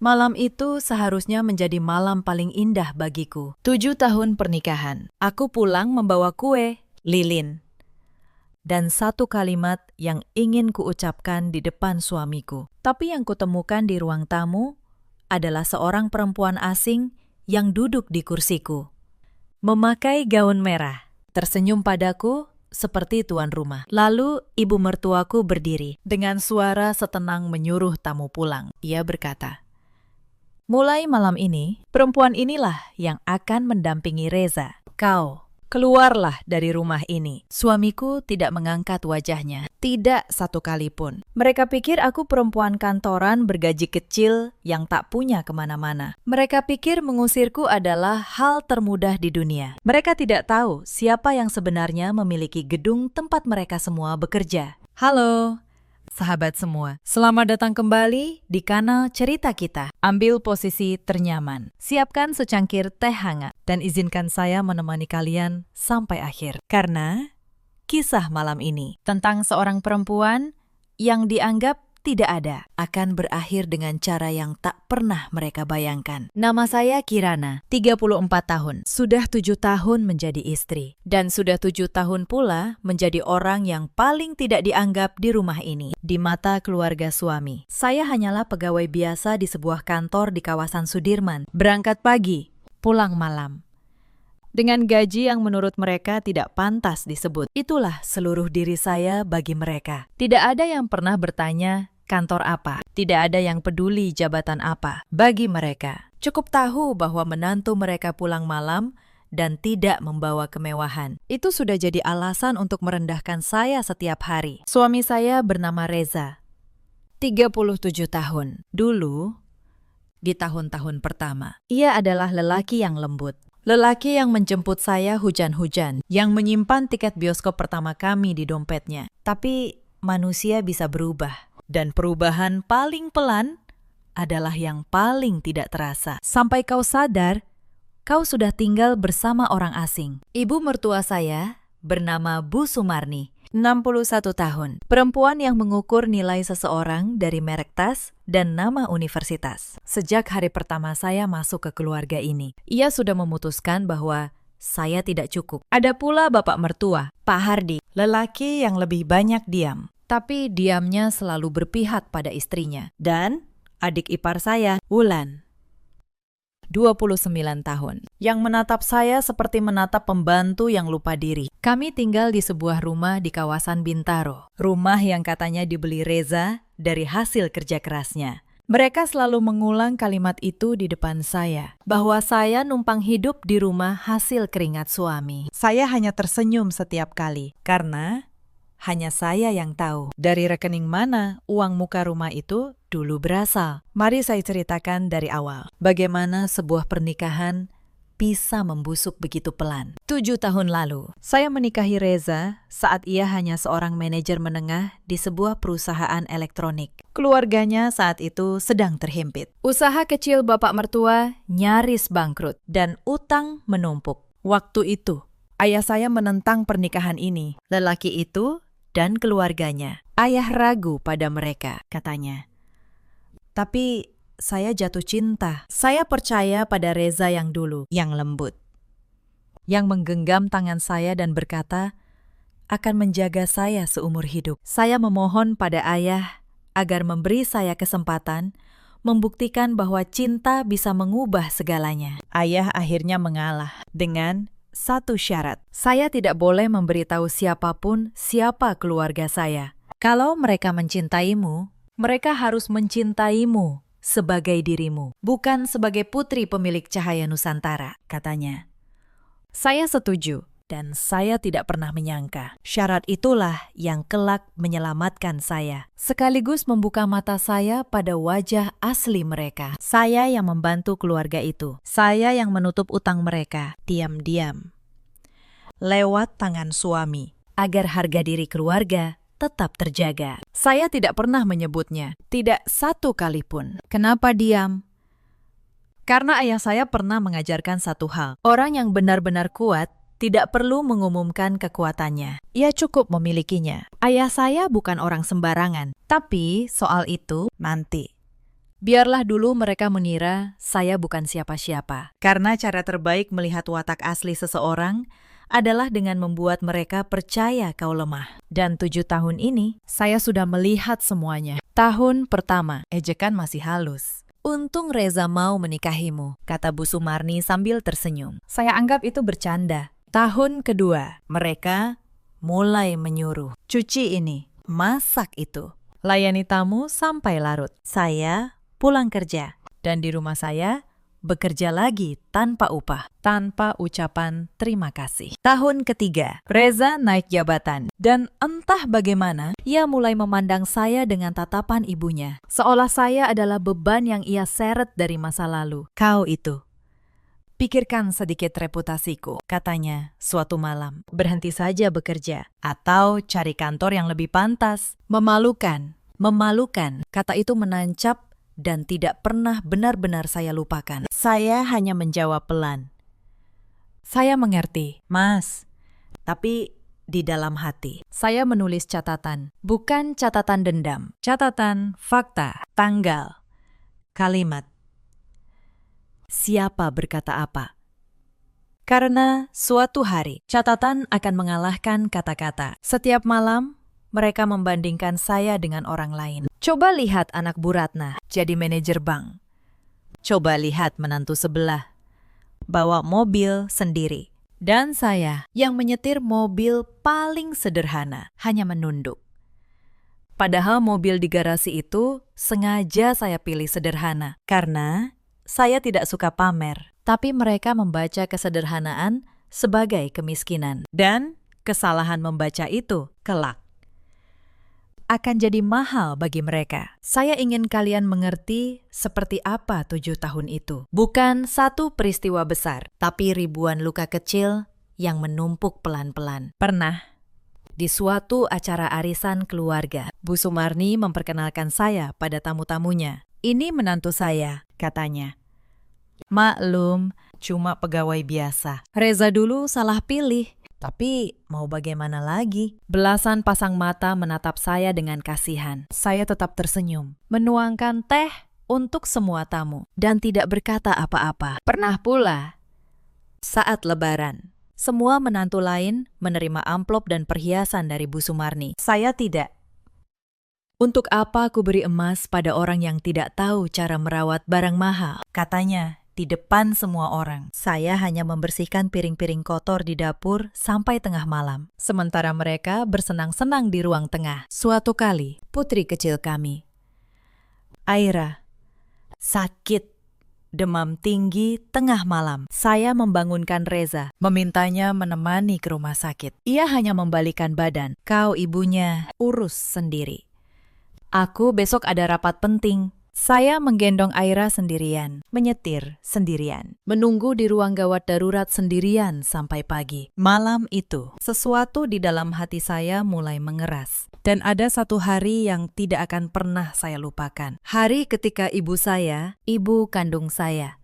Malam itu seharusnya menjadi malam paling indah bagiku. 7 tahun pernikahan. Aku pulang membawa kue, lilin. Dan satu kalimat yang ingin kuucapkan di depan suamiku. Tapi yang kutemukan di ruang tamu adalah seorang perempuan asing yang duduk di kursiku. Memakai gaun merah, tersenyum padaku seperti tuan rumah. Lalu ibu mertuaku berdiri dengan suara setenang menyuruh tamu pulang. Ia berkata, "Mulai malam ini, perempuan inilah yang akan mendampingi Reza. Kau, keluarlah dari rumah ini." Suamiku tidak mengangkat wajahnya, tidak satu kali pun. Mereka pikir aku perempuan kantoran bergaji kecil yang tak punya kemana-mana. Mereka pikir mengusirku adalah hal termudah di dunia. Mereka tidak tahu siapa yang sebenarnya memiliki gedung tempat mereka semua bekerja. Halo, sahabat semua. Selamat datang kembali di kanal Cerita Kita. Ambil posisi ternyaman. Siapkan secangkir teh hangat. Dan izinkan saya menemani kalian sampai akhir. Karena kisah malam ini tentang seorang perempuan yang dianggap tidak ada akan berakhir dengan cara yang tak pernah mereka bayangkan. Nama saya Kirana, 34 tahun. Sudah 7 tahun menjadi istri. Dan sudah 7 tahun pula menjadi orang yang paling tidak dianggap di rumah ini, di mata keluarga suami. Saya hanyalah pegawai biasa di sebuah kantor di kawasan Sudirman. Berangkat pagi, pulang malam. Dengan gaji yang menurut mereka tidak pantas disebut. Itulah seluruh diri saya bagi mereka. Tidak ada yang pernah bertanya kantor apa. Tidak ada yang peduli jabatan apa. Bagi mereka, cukup tahu bahwa menantu mereka pulang malam dan tidak membawa kemewahan. Itu sudah jadi alasan untuk merendahkan saya setiap hari. Suami saya bernama Reza, 37 tahun. Dulu, di tahun-tahun pertama, ia adalah lelaki yang lembut. Lelaki yang menjemput saya hujan-hujan, yang menyimpan tiket bioskop pertama kami di dompetnya. Tapi manusia bisa berubah, dan perubahan paling pelan adalah yang paling tidak terasa. Sampai kau sadar, kau sudah tinggal bersama orang asing. Ibu mertua saya bernama Bu Sumarni, 61 tahun. Perempuan yang mengukur nilai seseorang dari merek tas dan nama universitas. Sejak hari pertama saya masuk ke keluarga ini, ia sudah memutuskan bahwa saya tidak cukup. Ada pula bapak mertua, Pak Hardi, lelaki yang lebih banyak diam. Tapi diamnya selalu berpihak pada istrinya. Dan adik ipar saya, Wulan, 29 tahun, yang menatap saya seperti menatap pembantu yang lupa diri. Kami tinggal di sebuah rumah di kawasan Bintaro. Rumah yang katanya dibeli Reza dari hasil kerja kerasnya. Mereka selalu mengulang kalimat itu di depan saya, bahwa saya numpang hidup di rumah hasil keringat suami. Saya hanya tersenyum setiap kali, karena hanya saya yang tahu dari rekening mana uang muka rumah itu dulu berasal. Mari saya ceritakan dari awal. Bagaimana sebuah pernikahan bisa membusuk begitu pelan. 7 tahun lalu, saya menikahi Reza saat ia hanya seorang manajer menengah di sebuah perusahaan elektronik. Keluarganya saat itu sedang terhimpit. Usaha kecil bapak mertua nyaris bangkrut dan utang menumpuk. Waktu itu, ayah saya menentang pernikahan ini. Lelaki itu dan keluarganya. Ayah ragu pada mereka, katanya. Tapi saya jatuh cinta. Saya percaya pada Reza yang dulu, yang lembut. Yang menggenggam tangan saya dan berkata, akan menjaga saya seumur hidup. Saya memohon pada ayah agar memberi saya kesempatan membuktikan bahwa cinta bisa mengubah segalanya. Ayah akhirnya mengalah dengan satu syarat, saya tidak boleh memberitahu siapapun siapa keluarga saya. Kalau mereka mencintaimu, mereka harus mencintaimu sebagai dirimu, bukan sebagai putri pemilik cahaya Nusantara, katanya. Saya setuju, dan saya tidak pernah menyangka. Syarat itulah yang kelak menyelamatkan saya, sekaligus membuka mata saya pada wajah asli mereka. Saya yang membantu keluarga itu. Saya yang menutup utang mereka, diam-diam, lewat tangan suami, agar harga diri keluarga tetap terjaga. Saya tidak pernah menyebutnya, tidak satu kali pun. Kenapa diam? Karena ayah saya pernah mengajarkan satu hal. Orang yang benar-benar kuat tidak perlu mengumumkan kekuatannya. Ia cukup memilikinya. Ayah saya bukan orang sembarangan. Tapi soal itu nanti. Biarlah dulu mereka mengira saya bukan siapa-siapa. Karena cara terbaik melihat watak asli seseorang adalah dengan membuat mereka percaya kau lemah. Dan 7 tahun ini, saya sudah melihat semuanya. Tahun pertama, ejekan masih halus. Untung Reza mau menikahimu, kata Bu Sumarni sambil tersenyum. Saya anggap itu bercanda. Tahun kedua, mereka mulai menyuruh. Cuci ini, masak itu. Layani tamu sampai larut. Saya pulang kerja. Dan di rumah saya, bekerja lagi tanpa upah, tanpa ucapan terima kasih. Tahun ketiga, Reza naik jabatan. Dan entah bagaimana, ia mulai memandang saya dengan tatapan ibunya. Seolah saya adalah beban yang ia seret dari masa lalu. Kau itu. Pikirkan sedikit reputasiku, katanya suatu malam. Berhenti saja bekerja. Atau cari kantor yang lebih pantas. Memalukan. Memalukan. Kata itu menancap dan tidak pernah benar-benar saya lupakan. Saya hanya menjawab pelan. Saya mengerti, Mas. Tapi di dalam hati, saya menulis catatan. Bukan catatan dendam. Catatan fakta, tanggal, kalimat. Siapa berkata apa? Karena suatu hari, catatan akan mengalahkan kata-kata. Setiap malam, mereka membandingkan saya dengan orang lain. Coba lihat anak Bu Ratna jadi manajer bank. Coba lihat menantu sebelah bawa mobil sendiri. Dan saya yang menyetir mobil paling sederhana, hanya menunduk. Padahal mobil di garasi itu sengaja saya pilih sederhana karena saya tidak suka pamer. Tapi mereka membaca kesederhanaan sebagai kemiskinan. Dan kesalahan membaca itu kelak akan jadi mahal bagi mereka. Saya ingin kalian mengerti seperti apa 7 tahun itu. Bukan satu peristiwa besar, tapi ribuan luka kecil yang menumpuk pelan-pelan. Pernah, di suatu acara arisan keluarga, Bu Sumarni memperkenalkan saya pada tamu-tamunya. Ini menantu saya, katanya. Maklum, cuma pegawai biasa. Reza dulu salah pilih. Tapi mau bagaimana lagi? Belasan pasang mata menatap saya dengan kasihan. Saya tetap tersenyum, menuangkan teh untuk semua tamu, dan tidak berkata apa-apa. Pernah pula, saat Lebaran, semua menantu lain menerima amplop dan perhiasan dari Bu Sumarni. Saya tidak. Untuk apa aku beri emas pada orang yang tidak tahu cara merawat barang mahal? Katanya, di depan semua orang. Saya hanya membersihkan piring-piring kotor di dapur sampai tengah malam. Sementara mereka bersenang-senang di ruang tengah. Suatu kali, putri kecil kami, Aira, sakit, demam tinggi tengah malam. Saya membangunkan Reza, memintanya menemani ke rumah sakit. Ia hanya membalikan badan. Kau ibunya, urus sendiri. Aku besok ada rapat penting. Saya menggendong Aira sendirian, menyetir sendirian, menunggu di ruang gawat darurat sendirian sampai pagi. Malam itu, sesuatu di dalam hati saya mulai mengeras. Dan ada satu hari yang tidak akan pernah saya lupakan. Hari ketika ibu saya, ibu kandung saya,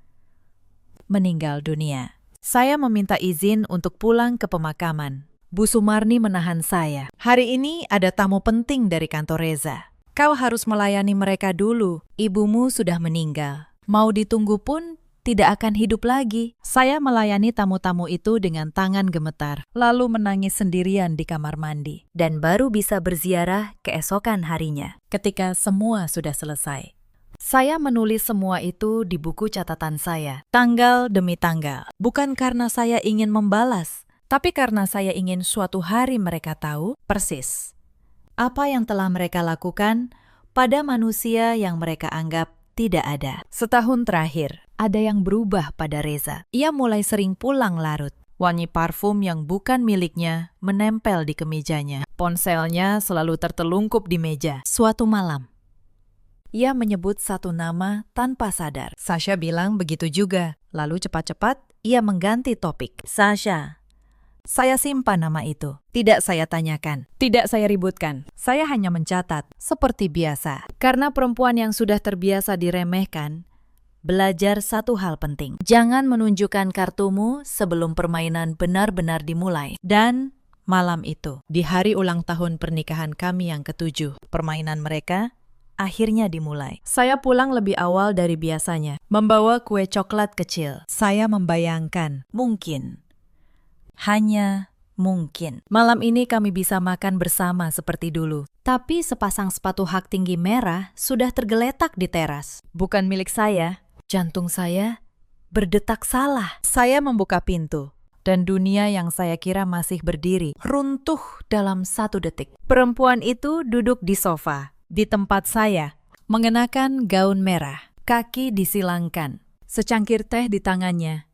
meninggal dunia. Saya meminta izin untuk pulang ke pemakaman. Bu Sumarni menahan saya. Hari ini ada tamu penting dari kantor Reza. Kau harus melayani mereka dulu. Ibumu sudah meninggal. Mau ditunggu pun tidak akan hidup lagi. Saya melayani tamu-tamu itu dengan tangan gemetar, lalu menangis sendirian di kamar mandi. Dan baru bisa berziarah keesokan harinya, ketika semua sudah selesai. Saya menulis semua itu di buku catatan saya, tanggal demi tanggal. Bukan karena saya ingin membalas, tapi karena saya ingin suatu hari mereka tahu persis apa yang telah mereka lakukan pada manusia yang mereka anggap tidak ada. Setahun terakhir, ada yang berubah pada Reza. Ia mulai sering pulang larut. Wangi parfum yang bukan miliknya menempel di kemejanya. Ponselnya selalu tertelungkup di meja. Suatu malam, ia menyebut satu nama tanpa sadar. Sasha bilang begitu juga. Lalu cepat-cepat ia mengganti topik. Sasha. Saya simpan nama itu. Tidak saya tanyakan. Tidak saya ributkan. Saya hanya mencatat. Seperti biasa. Karena perempuan yang sudah terbiasa diremehkan, belajar satu hal penting. Jangan menunjukkan kartumu sebelum permainan benar-benar dimulai. Dan malam itu, di hari ulang tahun pernikahan kami yang ke-7, permainan mereka akhirnya dimulai. Saya pulang lebih awal dari biasanya, membawa kue coklat kecil. Saya membayangkan, mungkin, hanya mungkin, malam ini kami bisa makan bersama seperti dulu. Tapi sepasang sepatu hak tinggi merah sudah tergeletak di teras. Bukan milik saya. Jantung saya berdetak salah. Saya membuka pintu. Dan dunia yang saya kira masih berdiri, runtuh dalam 1 detik. Perempuan itu duduk di sofa, di tempat saya, mengenakan gaun merah, kaki disilangkan, secangkir teh di tangannya.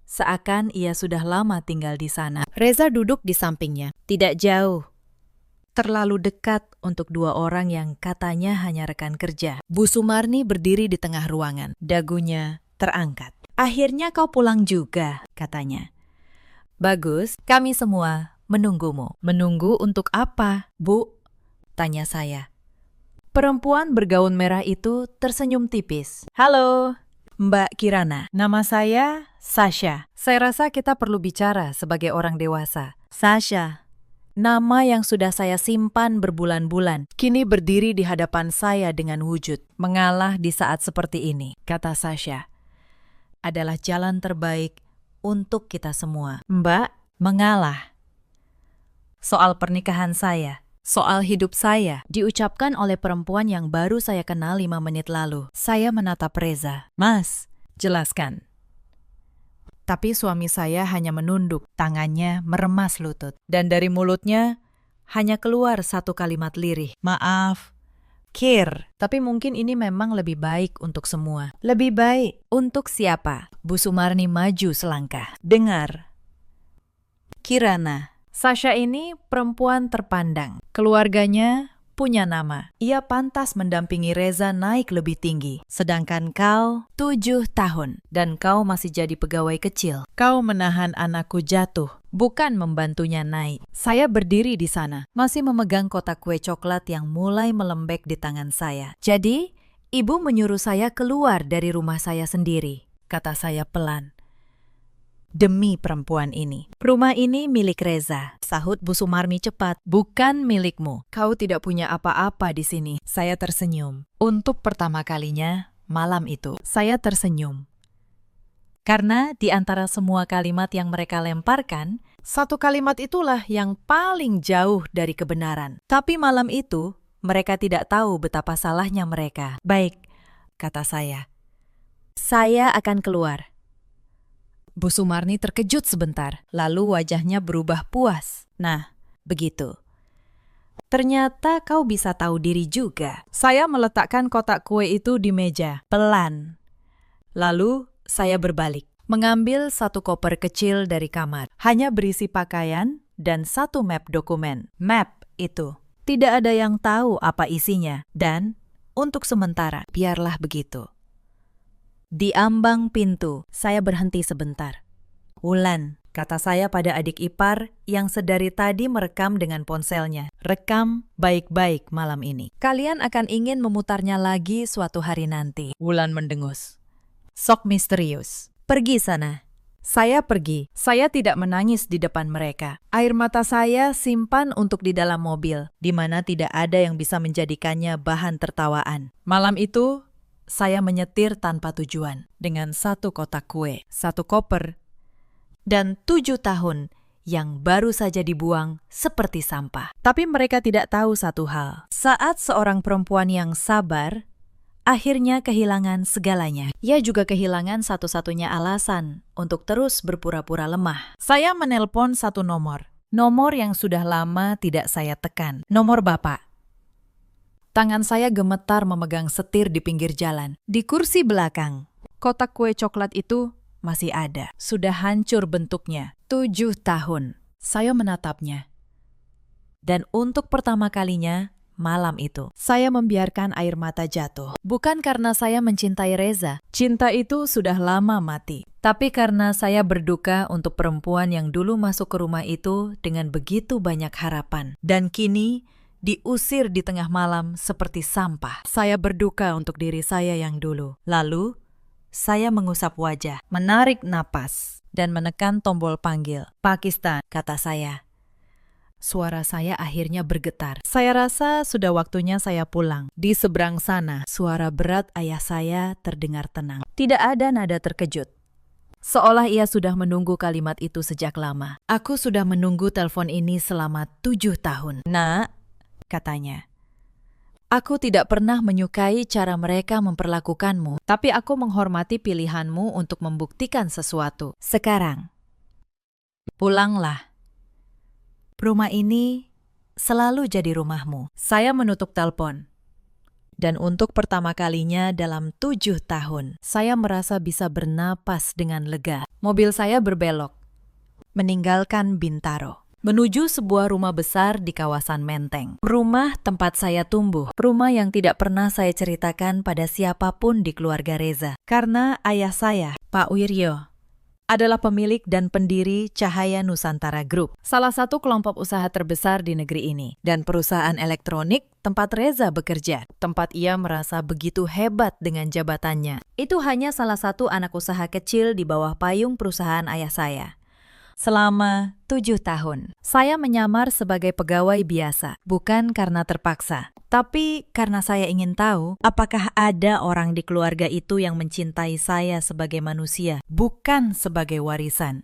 Seakan ia sudah lama tinggal di sana. Reza duduk di sampingnya, tidak jauh. Terlalu dekat untuk 2 orang yang katanya hanya rekan kerja. Bu Sumarni berdiri di tengah ruangan, dagunya terangkat. Akhirnya kau pulang juga, katanya. Bagus, kami semua menunggumu. Menunggu untuk apa, Bu? Tanya saya. Perempuan bergaun merah itu tersenyum tipis. Halo, Mbak Kirana. Nama saya Sasha. Saya rasa kita perlu bicara sebagai orang dewasa. Sasha, nama yang sudah saya simpan berbulan-bulan, kini berdiri di hadapan saya dengan wujud. Mengalah di saat seperti ini, kata Sasha, adalah jalan terbaik untuk kita semua. Mbak, mengalah. Soal pernikahan saya, soal hidup saya, diucapkan oleh perempuan yang baru saya kenal 5 menit lalu. Saya menatap Reza. Mas, jelaskan. Tapi suami saya hanya menunduk, tangannya meremas lutut. Dan dari mulutnya hanya keluar 1 kalimat lirih. Maaf, Kir, tapi mungkin ini memang lebih baik untuk semua. Lebih baik untuk siapa? Bu Sumarni maju selangkah. Dengar. Kirana, Sasha ini perempuan terpandang. Keluarganya punya nama. Ia pantas mendampingi Reza naik lebih tinggi. Sedangkan kau 7 tahun dan kau masih jadi pegawai kecil. Kau menahan anakku jatuh, bukan membantunya naik. Saya berdiri di sana, masih memegang kotak kue coklat yang mulai melembek di tangan saya. Jadi, ibu menyuruh saya keluar dari rumah saya sendiri, kata saya pelan. Demi perempuan ini. Rumah ini milik Reza, sahut Bu Sumarni cepat. Bukan milikmu. Kau tidak punya apa-apa di sini. Saya tersenyum. Untuk pertama kalinya, malam itu, saya tersenyum. Karena di antara semua kalimat yang mereka lemparkan, 1 kalimat itulah yang paling jauh dari kebenaran. Tapi malam itu, mereka tidak tahu betapa salahnya mereka. Baik, kata saya. Saya akan keluar. Bu Sumarni terkejut sebentar, lalu wajahnya berubah puas. Nah, begitu. Ternyata kau bisa tahu diri juga. Saya meletakkan kotak kue itu di meja, pelan. Lalu, saya berbalik, mengambil 1 koper kecil dari kamar. Hanya berisi pakaian dan 1 map dokumen. Map itu. Tidak ada yang tahu apa isinya. Dan, untuk sementara, biarlah begitu. Di ambang pintu, saya berhenti sebentar. Wulan, kata saya pada adik ipar yang sedari tadi merekam dengan ponselnya. Rekam baik-baik malam ini. Kalian akan ingin memutarnya lagi suatu hari nanti. Wulan mendengus. Sok misterius. Pergi sana. Saya pergi. Saya tidak menangis di depan mereka. Air mata saya simpan untuk di dalam mobil, di mana tidak ada yang bisa menjadikannya bahan tertawaan. Malam itu, saya menyetir tanpa tujuan dengan 1 kotak kue, 1 koper, dan 7 tahun yang baru saja dibuang seperti sampah. Tapi mereka tidak tahu satu hal. Saat seorang perempuan yang sabar, akhirnya kehilangan segalanya. Ia juga kehilangan satu-satunya alasan untuk terus berpura-pura lemah. Saya menelpon 1 nomor. Nomor yang sudah lama tidak saya tekan. Nomor Bapak. Tangan saya gemetar memegang setir di pinggir jalan. Di kursi belakang, kotak kue coklat itu masih ada. Sudah hancur bentuknya. 7 tahun. Saya menatapnya. Dan untuk pertama kalinya, malam itu, saya membiarkan air mata jatuh. Bukan karena saya mencintai Reza. Cinta itu sudah lama mati. Tapi karena saya berduka untuk perempuan yang dulu masuk ke rumah itu dengan begitu banyak harapan. Dan kini, diusir di tengah malam seperti sampah. Saya berduka untuk diri saya yang dulu. Lalu, saya mengusap wajah, menarik napas, dan menekan tombol panggil. Pakistan, kata saya. Suara saya akhirnya bergetar. Saya rasa sudah waktunya saya pulang. Di seberang sana, suara berat ayah saya terdengar tenang. Tidak ada nada terkejut. Seolah ia sudah menunggu kalimat itu sejak lama. Aku sudah menunggu telepon ini selama 7 tahun. Nak, katanya. Aku tidak pernah menyukai cara mereka memperlakukanmu, tapi aku menghormati pilihanmu untuk membuktikan sesuatu. Sekarang, pulanglah. Rumah ini selalu jadi rumahmu. Saya menutup telepon. Dan untuk pertama kalinya dalam 7 tahun, saya merasa bisa bernapas dengan lega. Mobil saya berbelok, meninggalkan Bintaro, menuju sebuah rumah besar di kawasan Menteng. Rumah tempat saya tumbuh. Rumah yang tidak pernah saya ceritakan pada siapapun di keluarga Reza. Karena ayah saya, Pak Wiryo, adalah pemilik dan pendiri Cahaya Nusantara Group, salah satu kelompok usaha terbesar di negeri ini, dan perusahaan elektronik tempat Reza bekerja. Tempat ia merasa begitu hebat dengan jabatannya. Itu hanya salah satu anak usaha kecil di bawah payung perusahaan ayah saya. Selama 7 tahun, saya menyamar sebagai pegawai biasa, bukan karena terpaksa, tapi karena saya ingin tahu apakah ada orang di keluarga itu yang mencintai saya sebagai manusia, bukan sebagai warisan.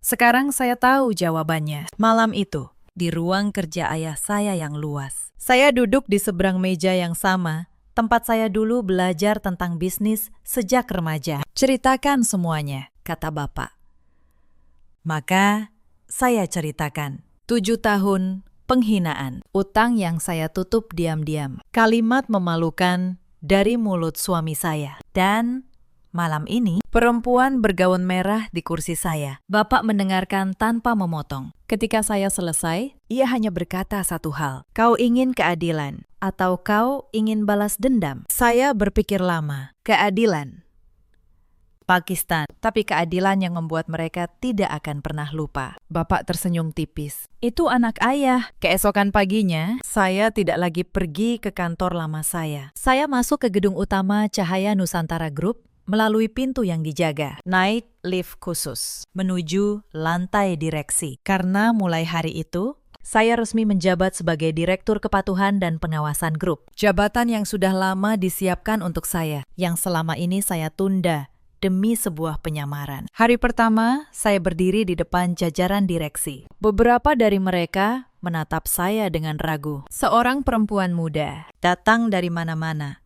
Sekarang saya tahu jawabannya. Malam itu, di ruang kerja ayah saya yang luas, saya duduk di seberang meja yang sama, tempat saya dulu belajar tentang bisnis sejak remaja. Ceritakan semuanya, kata bapak. Maka saya ceritakan 7 tahun penghinaan, utang yang saya tutup diam-diam, kalimat memalukan dari mulut suami saya, dan malam ini perempuan bergaun merah di kursi saya. Bapak mendengarkan tanpa memotong. Ketika saya selesai, ia hanya berkata satu hal, "Kau ingin keadilan atau kau ingin balas dendam?" Saya berpikir lama, keadilan. Pakistan, tapi keadilan yang membuat mereka tidak akan pernah lupa. Bapak tersenyum tipis. Itu anak ayah. Keesokan paginya, saya tidak lagi pergi ke kantor lama saya. Saya masuk ke gedung utama Cahaya Nusantara Group melalui pintu yang dijaga, naik lift khusus, menuju lantai direksi. Karena mulai hari itu, saya resmi menjabat sebagai Direktur Kepatuhan dan Pengawasan Grup. Jabatan yang sudah lama disiapkan untuk saya, yang selama ini saya tunda demi sebuah penyamaran. Hari pertama, saya berdiri di depan jajaran direksi. Beberapa dari mereka menatap saya dengan ragu. Seorang perempuan muda, datang dari mana-mana.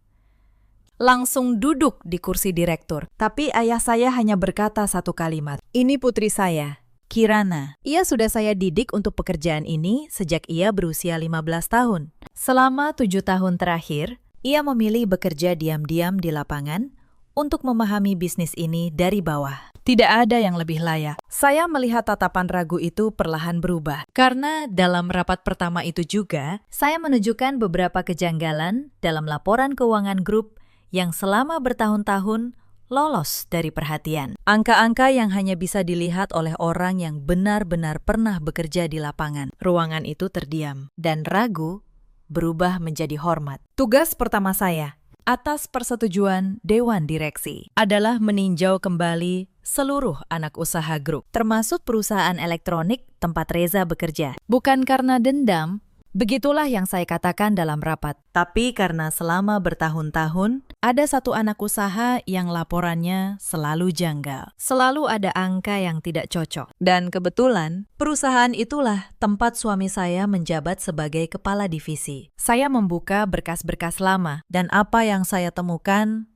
Langsung duduk di kursi direktur. Tapi ayah saya hanya berkata satu kalimat. Ini putri saya, Kirana. Ia sudah saya didik untuk pekerjaan ini sejak ia berusia 15 tahun. Selama 7 tahun terakhir, ia memilih bekerja diam-diam di lapangan untuk memahami bisnis ini dari bawah. Tidak ada yang lebih layak. Saya melihat tatapan ragu itu perlahan berubah. Karena dalam rapat pertama itu juga, saya menunjukkan beberapa kejanggalan dalam laporan keuangan grup yang selama bertahun-tahun lolos dari perhatian. Angka-angka yang hanya bisa dilihat oleh orang yang benar-benar pernah bekerja di lapangan. Ruangan itu terdiam, dan ragu berubah menjadi hormat. Tugas pertama saya, atas persetujuan Dewan Direksi, adalah meninjau kembali seluruh anak usaha grup, termasuk perusahaan elektronik tempat Reza bekerja. Bukan karena dendam, begitulah yang saya katakan dalam rapat, tapi karena selama bertahun-tahun, ada satu anak usaha yang laporannya selalu janggal. Selalu ada angka yang tidak cocok. Dan kebetulan, perusahaan itulah tempat suami saya menjabat sebagai kepala divisi. Saya membuka berkas-berkas lama, dan apa yang saya temukan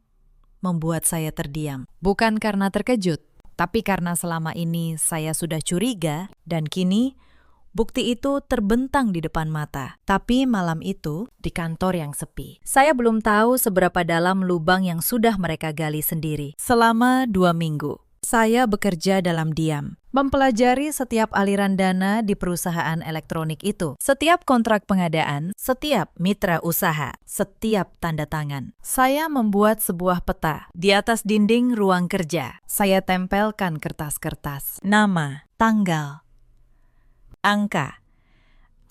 membuat saya terdiam. Bukan karena terkejut, tapi karena selama ini saya sudah curiga, dan kini bukti itu terbentang di depan mata. Tapi malam itu, di kantor yang sepi, saya belum tahu seberapa dalam lubang yang sudah mereka gali sendiri. Selama 2 minggu, saya bekerja dalam diam, mempelajari setiap aliran dana di perusahaan elektronik itu, setiap kontrak pengadaan, setiap mitra usaha, setiap tanda tangan. Saya membuat sebuah peta. Di atas dinding ruang kerja, saya tempelkan kertas-kertas, nama, tanggal, angka.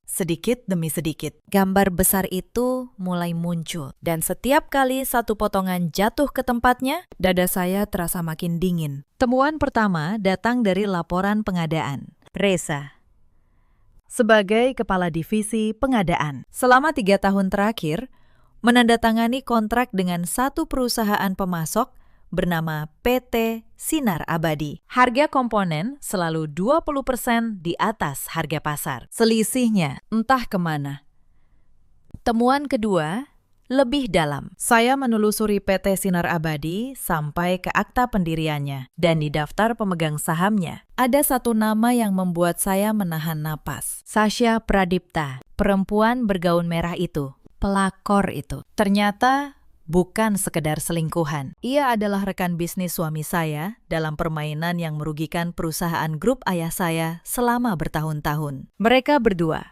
Sedikit demi sedikit, gambar besar itu mulai muncul. Dan setiap kali satu potongan jatuh ke tempatnya, dada saya terasa makin dingin. Temuan pertama datang dari laporan pengadaan. Reza, sebagai Kepala Divisi Pengadaan. Selama 3 tahun terakhir, menandatangani kontrak dengan satu perusahaan pemasok bernama PT Sinar Abadi. Harga komponen selalu 20% di atas harga pasar. Selisihnya entah kemana. Temuan kedua, lebih dalam. Saya menelusuri PT Sinar Abadi sampai ke akta pendiriannya dan di daftar pemegang sahamnya. Ada satu nama yang membuat saya menahan napas. Sasha Pradipta, perempuan bergaun merah itu, pelakor itu. Ternyata bukan sekedar selingkuhan. Ia adalah rekan bisnis suami saya dalam permainan yang merugikan perusahaan grup ayah saya selama bertahun-tahun. Mereka berdua,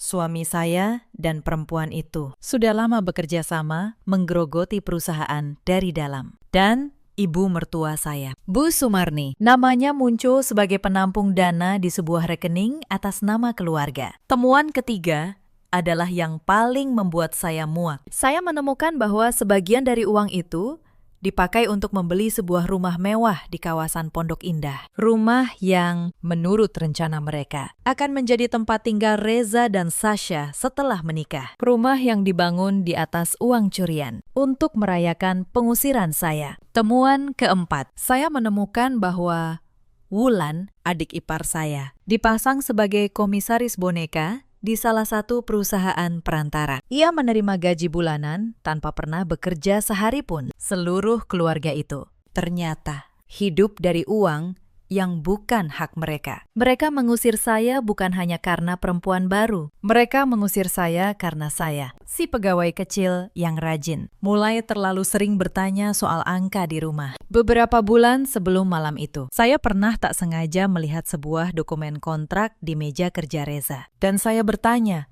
suami saya dan perempuan itu, sudah lama bekerja sama menggerogoti perusahaan dari dalam. Dan ibu mertua saya, Bu Sumarni, namanya muncul sebagai penampung dana di sebuah rekening atas nama keluarga. Temuan ketiga adalah yang paling membuat saya muak. Saya menemukan bahwa sebagian dari uang itu dipakai untuk membeli sebuah rumah mewah di kawasan Pondok Indah. Rumah yang, menurut rencana mereka, akan menjadi tempat tinggal Reza dan Sasha setelah menikah. Rumah yang dibangun di atas uang curian untuk merayakan pengusiran saya. Temuan keempat, saya menemukan bahwa Wulan, adik ipar saya, dipasang sebagai komisaris boneka di salah satu perusahaan perantara. Ia menerima gaji bulanan tanpa pernah bekerja sehari pun. Seluruh keluarga itu ternyata hidup dari uang yang bukan hak mereka. Mereka mengusir saya bukan hanya karena perempuan baru. Mereka mengusir saya karena saya, si pegawai kecil yang rajin, mulai terlalu sering bertanya soal angka di rumah. Beberapa bulan sebelum malam itu, saya pernah tak sengaja melihat sebuah dokumen kontrak di meja kerja Reza. Dan saya bertanya,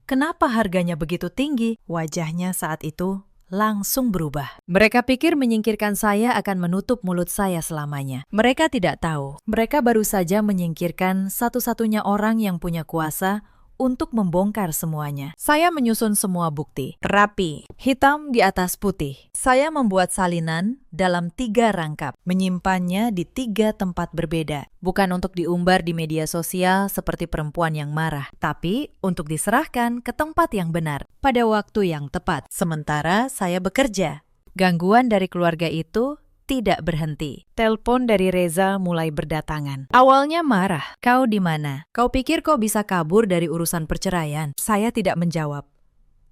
kenapa harganya begitu tinggi? Wajahnya saat itu langsung berubah. Mereka pikir menyingkirkan saya akan menutup mulut saya selamanya. Mereka tidak tahu. Mereka baru saja menyingkirkan satu-satunya orang yang punya kuasa untuk membongkar semuanya. Saya menyusun semua bukti, rapi, hitam di atas putih. Saya membuat salinan dalam 3 rangkap, menyimpannya di 3 tempat berbeda. Bukan untuk diumbar di media sosial seperti perempuan yang marah, tapi untuk diserahkan ke tempat yang benar, pada waktu yang tepat. Sementara saya bekerja. Gangguan dari keluarga itu tidak berhenti. Telepon dari Reza mulai berdatangan. Awalnya marah. Kau di mana? Kau pikir kau bisa kabur dari urusan perceraian? Saya tidak menjawab.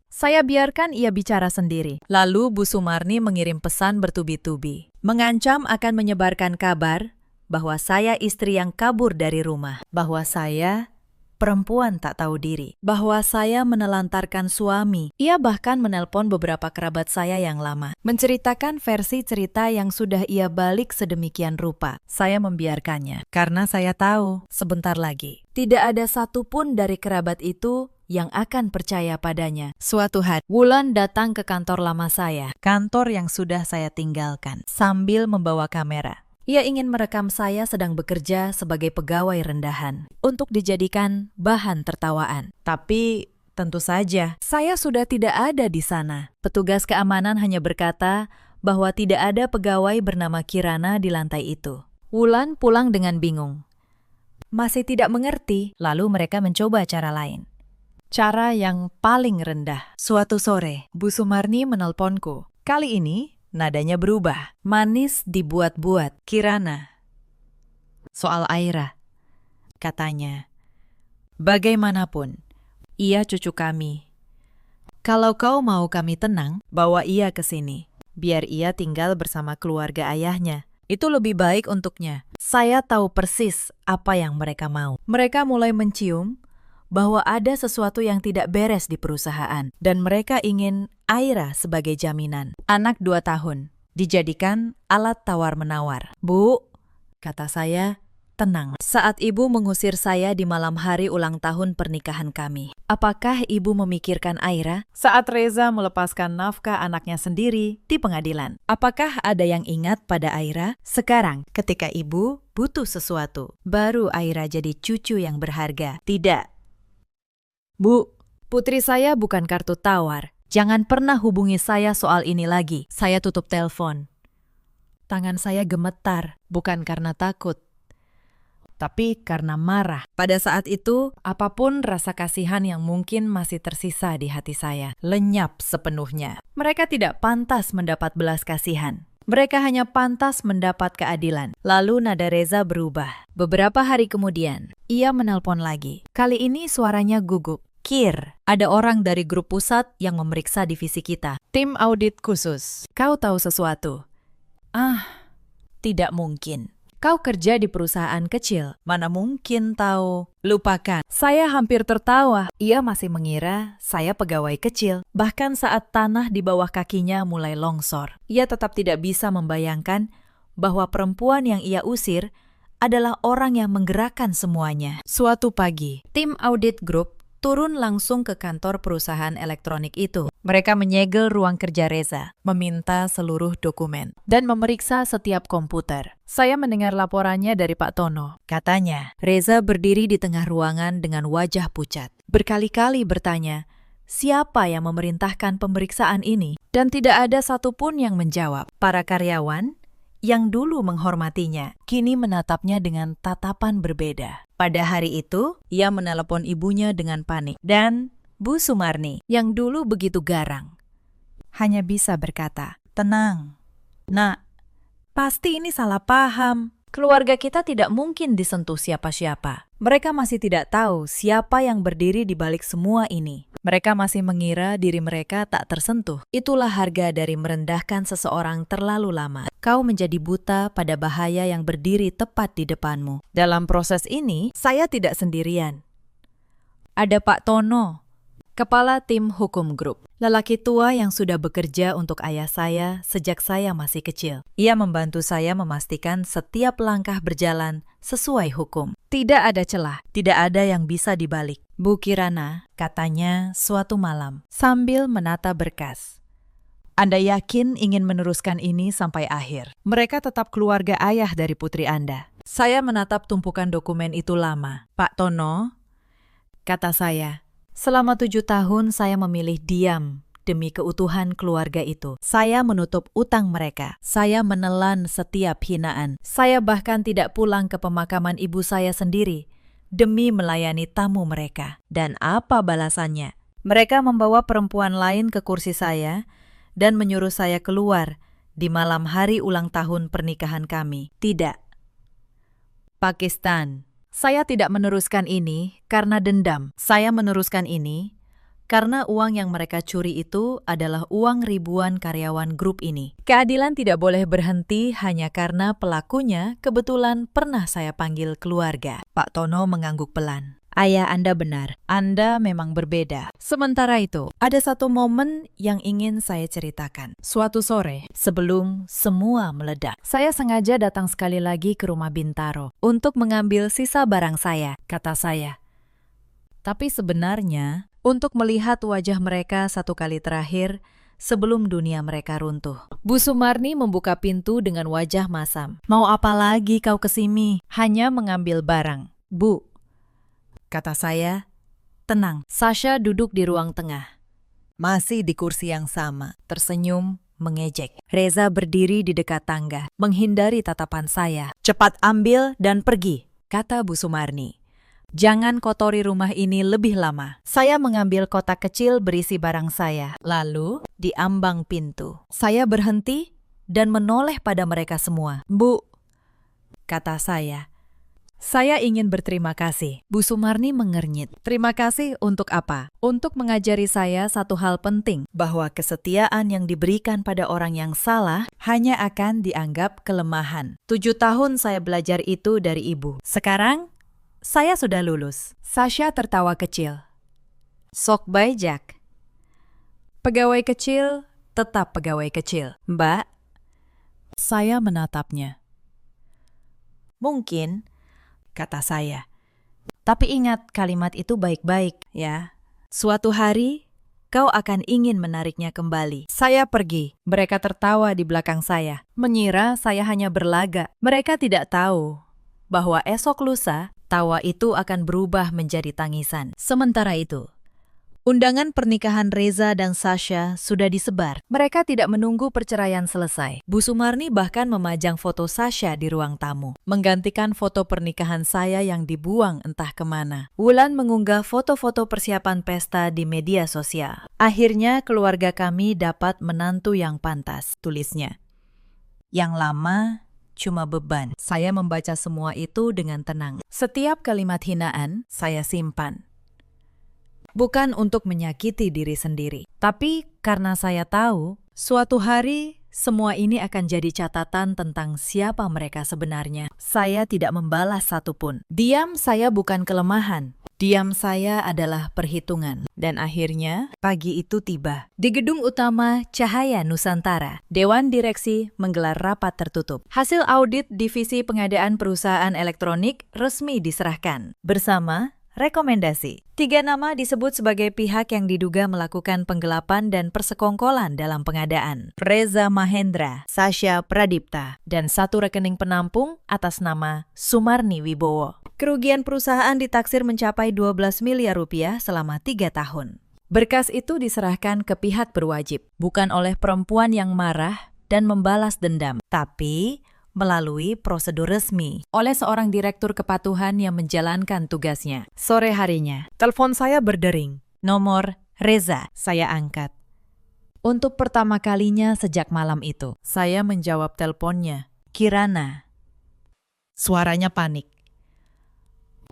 Saya biarkan ia bicara sendiri. Lalu Bu Sumarni mengirim pesan bertubi-tubi. Mengancam akan menyebarkan kabar bahwa saya istri yang kabur dari rumah. Bahwa saya perempuan tak tahu diri. Bahwa saya menelantarkan suami. Ia bahkan menelpon beberapa kerabat saya yang lama. Menceritakan versi cerita yang sudah ia balik sedemikian rupa. Saya membiarkannya. Karena saya tahu, sebentar lagi, tidak ada satupun dari kerabat itu yang akan percaya padanya. Suatu hari, Wulan datang ke kantor lama saya. Kantor yang sudah saya tinggalkan. Sambil membawa kamera. Ia ingin merekam saya sedang bekerja sebagai pegawai rendahan untuk dijadikan bahan tertawaan. Tapi tentu saja, saya sudah tidak ada di sana. Petugas keamanan hanya berkata bahwa tidak ada pegawai bernama Kirana di lantai itu. Wulan pulang dengan bingung. Masih tidak mengerti, lalu mereka mencoba cara lain. Cara yang paling rendah. Suatu sore, Bu Sumarni menelponku. Kali ini, nadanya berubah. Manis dibuat-buat. Kirana. Soal Aira. Katanya, bagaimanapun, ia cucu kami. Kalau kau mau kami tenang, bawa ia ke sini. Biar ia tinggal bersama keluarga ayahnya. Itu lebih baik untuknya. Saya tahu persis apa yang mereka mau. Mereka mulai mencium bahwa ada sesuatu yang tidak beres di perusahaan. Dan mereka ingin Aira sebagai jaminan. Anak 2 tahun, dijadikan alat tawar-menawar. Bu, kata saya, tenang. Saat ibu mengusir saya di malam hari ulang tahun pernikahan kami, apakah ibu memikirkan Aira? Saat Reza melepaskan nafkah anaknya sendiri di pengadilan, apakah ada yang ingat pada Aira? Sekarang, ketika ibu butuh sesuatu, baru Aira jadi cucu yang berharga. Tidak. Bu, putri saya bukan kartu tawar. Jangan pernah hubungi saya soal ini lagi. Saya tutup telepon. Tangan saya gemetar, bukan karena takut. tapi karena marah. Pada saat itu, apapun rasa kasihan yang mungkin masih tersisa di hati saya, lenyap sepenuhnya. Mereka tidak pantas mendapat belas kasihan. Mereka hanya pantas mendapat keadilan. Lalu nada Reza berubah. Beberapa hari kemudian, ia menelpon lagi. Kali ini suaranya gugup. Kir, ada orang dari grup pusat yang memeriksa divisi kita. Tim audit khusus. Kau tahu sesuatu? Tidak mungkin. Kau kerja di perusahaan kecil. Mana mungkin tahu? Lupakan. Saya hampir tertawa. Ia masih mengira saya pegawai kecil. Bahkan saat tanah di bawah kakinya mulai longsor. Ia tetap tidak bisa membayangkan bahwa perempuan yang ia usir adalah orang yang menggerakkan semuanya. Suatu pagi, tim audit grup turun langsung ke kantor perusahaan elektronik itu. Mereka menyegel ruang kerja Reza, meminta seluruh dokumen, dan memeriksa setiap komputer. Saya mendengar laporannya dari Pak Tono. Katanya, Reza berdiri di tengah ruangan dengan wajah pucat. Berkali-kali bertanya, siapa yang memerintahkan pemeriksaan ini? Dan tidak ada satupun yang menjawab. Para karyawan yang dulu menghormatinya, kini menatapnya dengan tatapan berbeda. Pada hari itu, ia menelepon ibunya dengan panik. Dan Bu Sumarni, yang dulu begitu garang, hanya bisa berkata, "Tenang, Nak, pasti ini salah paham. Keluarga kita tidak mungkin disentuh siapa-siapa. Mereka masih tidak tahu siapa yang berdiri di balik semua ini. Mereka masih mengira diri mereka tak tersentuh. Itulah harga dari merendahkan seseorang terlalu lama. Kau menjadi buta pada bahaya yang berdiri tepat di depanmu. Dalam proses ini, saya tidak sendirian. Ada Pak Tono, kepala tim hukum grup. Lelaki tua yang sudah bekerja untuk ayah saya sejak saya masih kecil. Ia membantu saya memastikan setiap langkah berjalan sesuai hukum. Tidak ada celah, tidak ada yang bisa dibalik. Bu Kirana, katanya suatu malam, sambil menata berkas. Anda yakin ingin meneruskan ini sampai akhir? Mereka tetap keluarga ayah dari putri Anda. Saya menatap tumpukan dokumen itu lama. Pak Tono, kata saya, selama 7 tahun saya memilih diam demi keutuhan keluarga itu. Saya menutup utang mereka. Saya menelan setiap hinaan. Saya bahkan tidak pulang ke pemakaman ibu saya sendiri demi melayani tamu mereka. Dan apa balasannya? Mereka membawa perempuan lain ke kursi saya dan menyuruh saya keluar di malam hari ulang tahun pernikahan kami. Tidak. Pakistan. Saya tidak meneruskan ini karena dendam. Saya meneruskan ini karena uang yang mereka curi itu adalah uang ribuan karyawan grup ini. Keadilan tidak boleh berhenti hanya karena pelakunya kebetulan pernah saya panggil keluarga. Pak Tono mengangguk pelan. Ayah Anda benar, Anda memang berbeda. Sementara itu, ada satu momen yang ingin saya ceritakan. Suatu sore, sebelum semua meledak, saya sengaja datang sekali lagi ke rumah Bintaro untuk mengambil sisa barang saya, kata saya. Tapi sebenarnya, untuk melihat wajah mereka satu kali terakhir sebelum dunia mereka runtuh. Bu Sumarni membuka pintu dengan wajah masam. Mau apa lagi kau kesini? Hanya mengambil barang. Bu, kata saya, tenang. Sasha duduk di ruang tengah. Masih di kursi yang sama, tersenyum, mengejek. Reza berdiri di dekat tangga, menghindari tatapan saya. Cepat ambil dan pergi, kata Bu Sumarni. Jangan kotori rumah ini lebih lama. Saya mengambil kotak kecil berisi barang saya. Lalu, di ambang pintu, saya berhenti dan menoleh pada mereka semua. Bu, kata saya. Saya ingin berterima kasih. Bu Sumarni mengernyit. Terima kasih untuk apa? Untuk mengajari saya satu hal penting, bahwa kesetiaan yang diberikan pada orang yang salah hanya akan dianggap kelemahan. 7 tahun saya belajar itu dari ibu. Sekarang, saya sudah lulus. Sasha tertawa kecil. Sok bae Jack. Pegawai kecil, tetap pegawai kecil. Mbak, saya menatapnya. Mungkin, kata saya. Tapi ingat kalimat itu baik-baik, ya. Suatu hari, kau akan ingin menariknya kembali. Saya pergi. Mereka tertawa di belakang saya, mengira saya hanya berlaga. Mereka tidak tahu bahwa esok lusa, tawa itu akan berubah menjadi tangisan. Sementara itu, Undangan pernikahan Reza dan Sasha sudah disebar. Mereka tidak menunggu perceraian selesai. Bu Sumarni bahkan memajang foto Sasha di ruang tamu, menggantikan foto pernikahan saya yang dibuang entah kemana. Wulan mengunggah foto-foto persiapan pesta di media sosial. Akhirnya keluarga kami dapat menantu yang pantas, tulisnya. Yang lama cuma beban. Saya membaca semua itu dengan tenang. Setiap kalimat hinaan saya simpan. Bukan untuk menyakiti diri sendiri, tapi karena saya tahu suatu hari semua ini akan jadi catatan tentang siapa mereka sebenarnya. Saya tidak membalas satupun. Diam saya bukan kelemahan. Diam saya adalah perhitungan. Dan akhirnya pagi itu tiba. Di gedung utama Cahaya Nusantara, Dewan Direksi menggelar rapat tertutup. Hasil audit Divisi Pengadaan Perusahaan Elektronik resmi diserahkan. Bersama rekomendasi. 3 nama disebut sebagai pihak yang diduga melakukan penggelapan dan persekongkolan dalam pengadaan. Reza Mahendra, Sasha Pradipta, dan 1 rekening penampung atas nama Sumarni Wibowo. Kerugian perusahaan ditaksir mencapai 12 miliar rupiah selama 3 tahun. Berkas itu diserahkan ke pihak berwajib, bukan oleh perempuan yang marah dan membalas dendam, tapi melalui prosedur resmi oleh seorang direktur kepatuhan yang menjalankan tugasnya. Sore harinya, telepon saya berdering. Nomor Reza, saya angkat. Untuk pertama kalinya sejak malam itu, saya menjawab teleponnya. Kirana. Suaranya panik.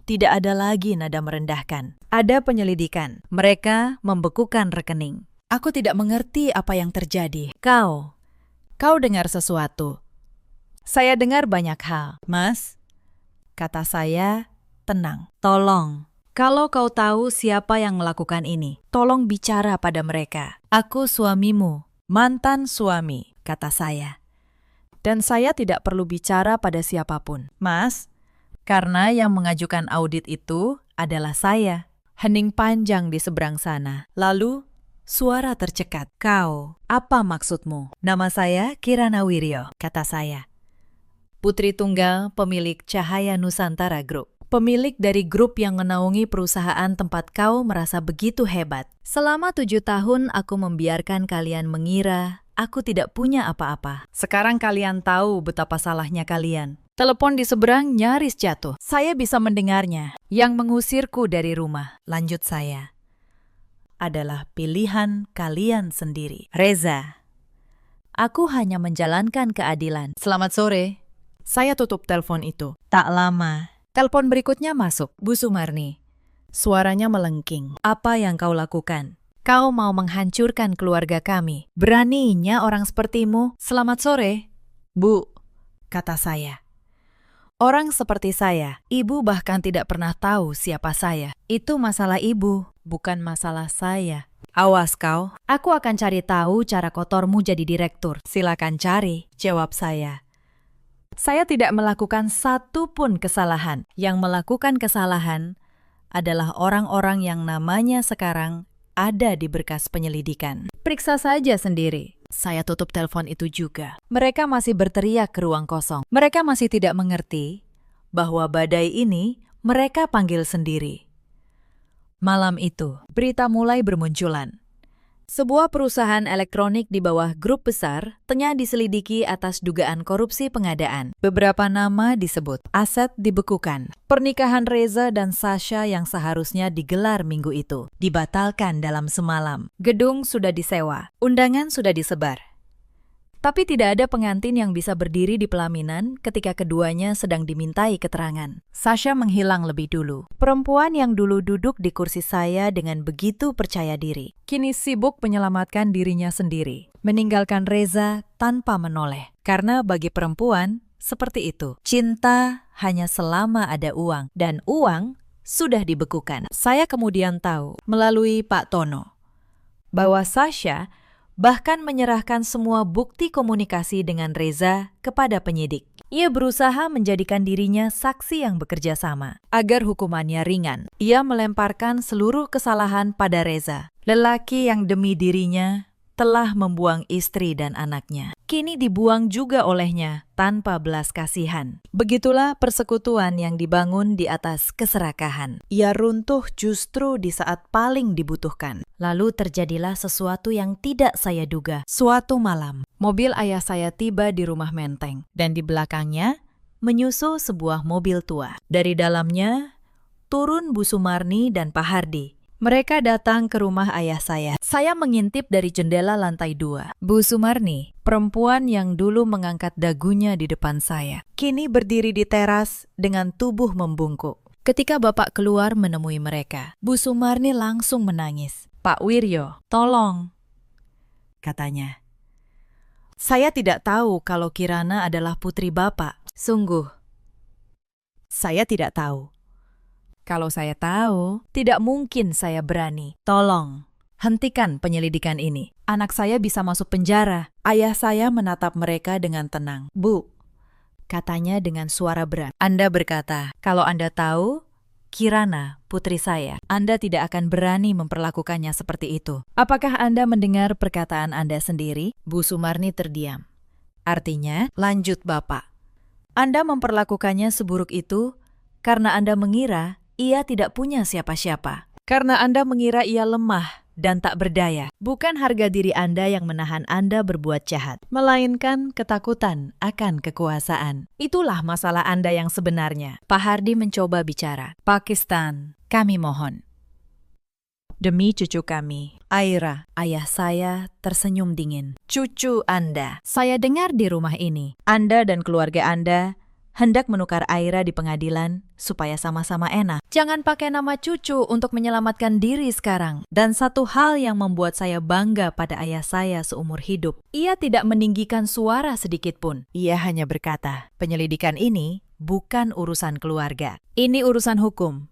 Tidak ada lagi nada merendahkan. Ada penyelidikan. Mereka membekukan rekening. Aku tidak mengerti apa yang terjadi. Kau dengar sesuatu. Saya dengar banyak hal. Mas, kata saya, tenang. Tolong, kalau kau tahu siapa yang melakukan ini, tolong bicara pada mereka. Aku suamimu, mantan suami, kata saya. Dan saya tidak perlu bicara pada siapapun. Mas, karena yang mengajukan audit itu adalah saya. Hening panjang di seberang sana. Lalu, suara tercekat. Kau, apa maksudmu? Nama saya Kirana Wiryo, kata saya. Putri tunggal pemilik Cahaya Nusantara Group. Pemilik dari grup yang menaungi perusahaan tempat kau merasa begitu hebat. Selama 7 tahun aku membiarkan kalian mengira aku tidak punya apa-apa. Sekarang kalian tahu betapa salahnya kalian. Telepon di seberang nyaris jatuh. Saya bisa mendengarnya. Yang mengusirku dari rumah, lanjut saya, adalah pilihan kalian sendiri. Reza, aku hanya menjalankan keadilan. Selamat sore. Saya tutup telepon itu. Tak lama, telepon berikutnya masuk. Bu Sumarni. Suaranya melengking. Apa yang kau lakukan? Kau mau menghancurkan keluarga kami. Beraninya orang sepertimu. Selamat sore. Bu, kata saya. Orang seperti saya, ibu bahkan tidak pernah tahu siapa saya. Itu masalah ibu, bukan masalah saya. Awas kau, aku akan cari tahu cara kotormu jadi direktur. Silakan cari, jawab saya. Saya tidak melakukan satu pun kesalahan. Yang melakukan kesalahan adalah orang-orang yang namanya sekarang ada di berkas penyelidikan. Periksa saja sendiri. Saya tutup telepon itu juga. Mereka masih berteriak ke ruang kosong. Mereka masih tidak mengerti bahwa badai ini mereka panggil sendiri. Malam itu, berita mulai bermunculan. Sebuah perusahaan elektronik di bawah grup besar tengah diselidiki atas dugaan korupsi pengadaan. Beberapa nama disebut, aset dibekukan. Pernikahan Reza dan Sasha yang seharusnya digelar minggu itu dibatalkan dalam semalam. Gedung sudah disewa, undangan sudah disebar. Tapi tidak ada pengantin yang bisa berdiri di pelaminan ketika keduanya sedang dimintai keterangan. Sasha menghilang lebih dulu. Perempuan yang dulu duduk di kursi saya dengan begitu percaya diri, kini sibuk menyelamatkan dirinya sendiri, meninggalkan Reza tanpa menoleh. Karena bagi perempuan, seperti itu. Cinta hanya selama ada uang, dan uang sudah dibekukan. Saya kemudian tahu, melalui Pak Tono, bahwa Sasha bahkan menyerahkan semua bukti komunikasi dengan Reza kepada penyidik. Ia berusaha menjadikan dirinya saksi yang bekerja sama, agar hukumannya ringan. Ia melemparkan seluruh kesalahan pada Reza, lelaki yang demi dirinya telah membuang istri dan anaknya. Kini dibuang juga olehnya tanpa belas kasihan. Begitulah persekutuan yang dibangun di atas keserakahan. Ia runtuh justru di saat paling dibutuhkan. Lalu terjadilah sesuatu yang tidak saya duga. Suatu malam, mobil ayah saya tiba di rumah Menteng, dan di belakangnya menyusul sebuah mobil tua. Dari dalamnya turun Bu Sumarni dan Pak Hardi. Mereka datang ke rumah ayah saya. Saya mengintip dari jendela lantai 2. Bu Sumarni, perempuan yang dulu mengangkat dagunya di depan saya, kini berdiri di teras dengan tubuh membungkuk. Ketika Bapak keluar menemui mereka, Bu Sumarni langsung menangis. "Pak Wiryo, tolong," katanya. "Saya tidak tahu kalau Kirana adalah putri Bapak. Sungguh, saya tidak tahu. Kalau saya tahu, tidak mungkin saya berani. Tolong, hentikan penyelidikan ini. Anak saya bisa masuk penjara." Ayah saya menatap mereka dengan tenang. "Bu," katanya dengan suara berat. "Anda berkata, kalau Anda tahu Kirana, putri saya, Anda tidak akan berani memperlakukannya seperti itu. Apakah Anda mendengar perkataan Anda sendiri?" Bu Sumarni terdiam. "Artinya," lanjut Bapak, "Anda memperlakukannya seburuk itu karena Anda mengira ia tidak punya siapa-siapa. Karena Anda mengira ia lemah dan tak berdaya. Bukan harga diri Anda yang menahan Anda berbuat jahat, melainkan ketakutan akan kekuasaan. Itulah masalah Anda yang sebenarnya." Pak Hardi mencoba bicara. "Pakistan, kami mohon. Demi cucu kami, Aira." Ayah saya tersenyum dingin. "Cucu Anda. Saya dengar di rumah ini, Anda dan keluarga Anda hendak menukar Aira di pengadilan supaya sama-sama enak. Jangan pakai nama cucu untuk menyelamatkan diri sekarang. Dan satu hal yang membuat saya bangga pada ayah saya seumur hidup, ia tidak meninggikan suara sedikit pun. Ia hanya berkata, penyelidikan ini bukan urusan keluarga. Ini urusan hukum.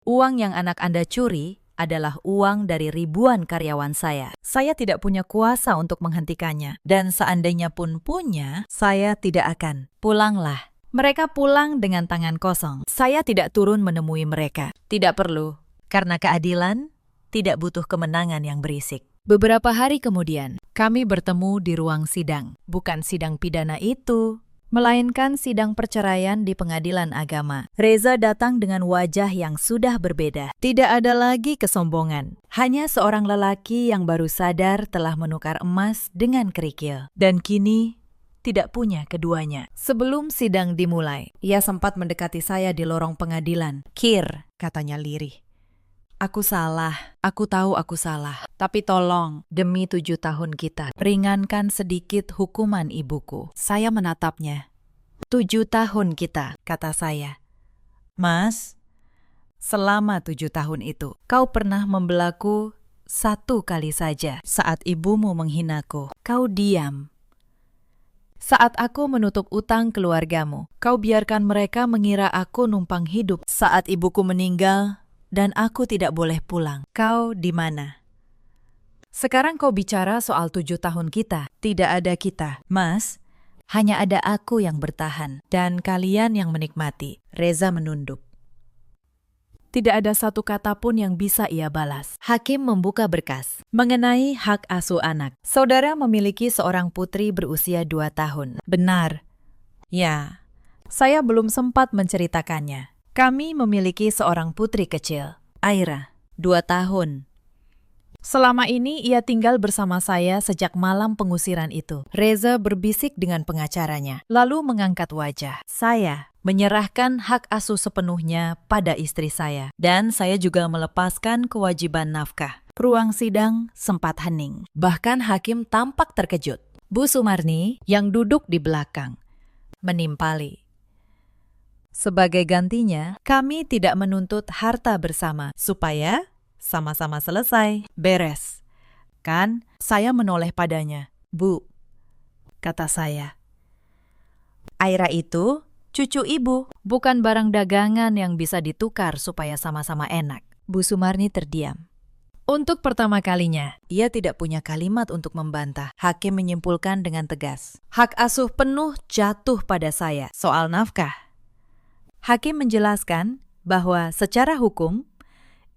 Uang yang anak Anda curi adalah uang dari ribuan karyawan saya. Saya tidak punya kuasa untuk menghentikannya. Dan seandainya pun punya, saya tidak akan. Pulanglah." Mereka pulang dengan tangan kosong. Saya tidak turun menemui mereka. Tidak perlu, karena keadilan tidak butuh kemenangan yang berisik. Beberapa hari kemudian, kami bertemu di ruang sidang. Bukan sidang pidana itu, melainkan sidang perceraian di pengadilan agama. Reza datang dengan wajah yang sudah berbeda. Tidak ada lagi kesombongan. Hanya seorang lelaki yang baru sadar telah menukar emas dengan kerikil. Dan kini tidak punya keduanya. Sebelum sidang dimulai, ia sempat mendekati saya di lorong pengadilan. "Kir," katanya lirih, "aku salah. Aku tahu aku salah. Tapi tolong, demi 7 tahun kita, ringankan sedikit hukuman ibuku." Saya menatapnya. 7 tahun kita," kata saya. "Mas, selama 7 tahun itu, kau pernah membelaku 1 kali saja. Saat ibumu menghinaku, kau diam. Saat aku menutup utang keluargamu, kau biarkan mereka mengira aku numpang hidup. Saat ibuku meninggal dan aku tidak boleh pulang, kau di mana? Sekarang kau bicara soal 7 tahun kita. Tidak ada kita, Mas. Hanya ada aku yang bertahan dan kalian yang menikmati." Reza menunduk. Tidak ada satu kata pun yang bisa ia balas. Hakim membuka berkas mengenai hak asuh anak. "Saudara memiliki seorang putri berusia 2 tahun. Benar?" "Ya, saya belum sempat menceritakannya. Kami memiliki seorang putri kecil, Aira, 2 tahun. Selama ini ia tinggal bersama saya sejak malam pengusiran itu." Reza berbisik dengan pengacaranya, lalu mengangkat wajah. "Saya menyerahkan hak asuh sepenuhnya pada istri saya. Dan saya juga melepaskan kewajiban nafkah." Ruang sidang sempat hening. Bahkan hakim tampak terkejut. Bu Sumarni yang duduk di belakang menimpali. "Sebagai gantinya, kami tidak menuntut harta bersama supaya sama-sama selesai, beres. Kan saya menoleh padanya. 'Bu,' kata saya, 'Aira itu cucu ibu, bukan barang dagangan yang bisa ditukar supaya sama-sama enak.'" Bu Sumarni terdiam. Untuk pertama kalinya, ia tidak punya kalimat untuk membantah. Hakim menyimpulkan dengan tegas. Hak asuh penuh jatuh pada saya. Soal nafkah, hakim menjelaskan bahwa secara hukum,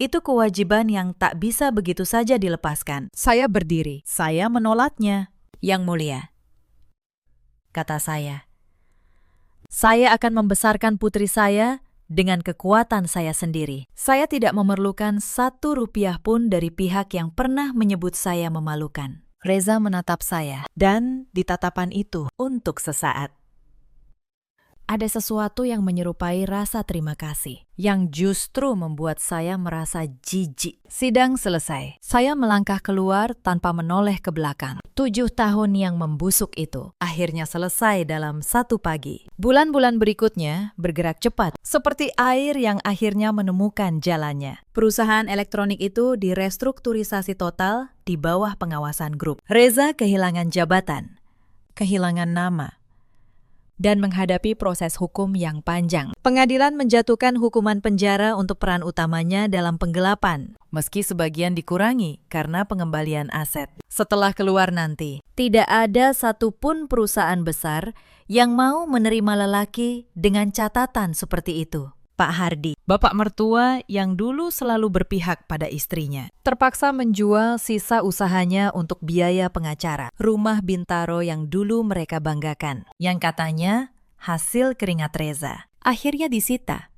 Itu kewajiban yang tak bisa begitu saja dilepaskan. Saya berdiri. Saya menolaknya. Yang mulia, kata saya. Saya akan membesarkan putri saya dengan kekuatan saya sendiri. Saya tidak memerlukan 1 rupiah pun dari pihak yang pernah menyebut saya memalukan. Reza menatap saya, dan di tatapan itu untuk sesaat ada sesuatu yang menyerupai rasa terima kasih, yang justru membuat saya merasa jijik. Sidang selesai. Saya melangkah keluar tanpa menoleh ke belakang. 7 tahun yang membusuk itu akhirnya selesai dalam 1 pagi. Bulan-bulan berikutnya bergerak cepat, seperti air yang akhirnya menemukan jalannya. Perusahaan elektronik itu direstrukturisasi total di bawah pengawasan grup. Reza kehilangan jabatan, kehilangan nama, dan menghadapi proses hukum yang panjang. Pengadilan menjatuhkan hukuman penjara untuk peran utamanya dalam penggelapan, meski sebagian dikurangi karena pengembalian aset. Setelah keluar nanti, tidak ada satupun perusahaan besar yang mau menerima lelaki dengan catatan seperti itu. Pak Hardi, bapak mertua yang dulu selalu berpihak pada istrinya, terpaksa menjual sisa usahanya untuk biaya pengacara. Rumah Bintaro yang dulu mereka banggakan, yang katanya hasil keringat Reza, akhirnya disita.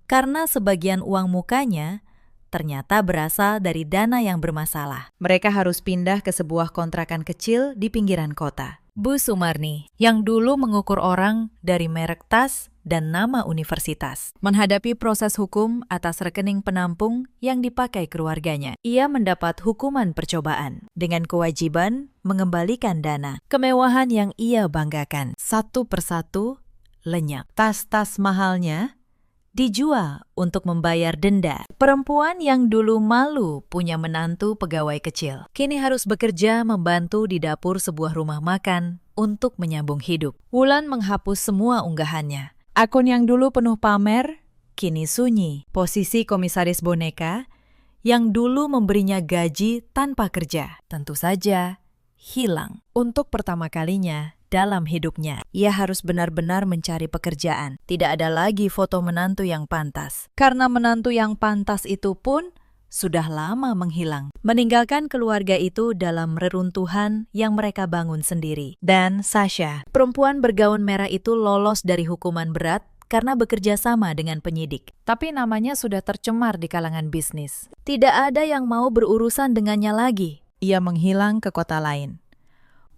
Karena sebagian uang mukanya ternyata berasal dari dana yang bermasalah. Mereka harus pindah ke sebuah kontrakan kecil di pinggiran kota. Bu Sumarni, yang dulu mengukur orang dari merek tas dan nama universitas, menghadapi proses hukum atas rekening penampung yang dipakai keluarganya. Ia mendapat hukuman percobaan dengan kewajiban mengembalikan dana. Kemewahan yang ia banggakan satu persatu lenyap. Tas-tas mahalnya dijual untuk membayar denda. Perempuan yang dulu malu punya menantu pegawai kecil, kini harus bekerja membantu di dapur sebuah rumah makan untuk menyambung hidup. Wulan menghapus semua unggahannya. Akun yang dulu penuh pamer, kini sunyi. Posisi komisaris boneka yang dulu memberinya gaji tanpa kerja, tentu saja hilang. Untuk pertama kalinya dalam hidupnya, ia harus benar-benar mencari pekerjaan. Tidak ada lagi foto menantu yang pantas. Karena menantu yang pantas itu pun sudah lama menghilang, meninggalkan keluarga itu dalam reruntuhan yang mereka bangun sendiri. Dan Sasha, perempuan bergaun merah itu lolos dari hukuman berat karena bekerja sama dengan penyidik. Tapi namanya sudah tercemar di kalangan bisnis. Tidak ada yang mau berurusan dengannya lagi. Ia menghilang ke kota lain,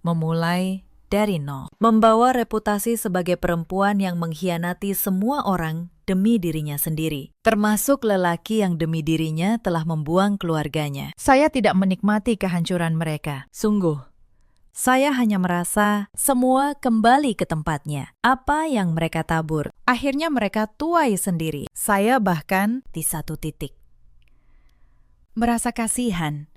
memulai dari nol, membawa reputasi sebagai perempuan yang mengkhianati semua orang demi dirinya sendiri, termasuk lelaki yang demi dirinya telah membuang keluarganya. Saya tidak menikmati kehancuran mereka, sungguh. Saya hanya merasa semua kembali ke tempatnya. Apa yang mereka tabur, akhirnya mereka tuai sendiri. Saya bahkan di satu titik merasa kasihan.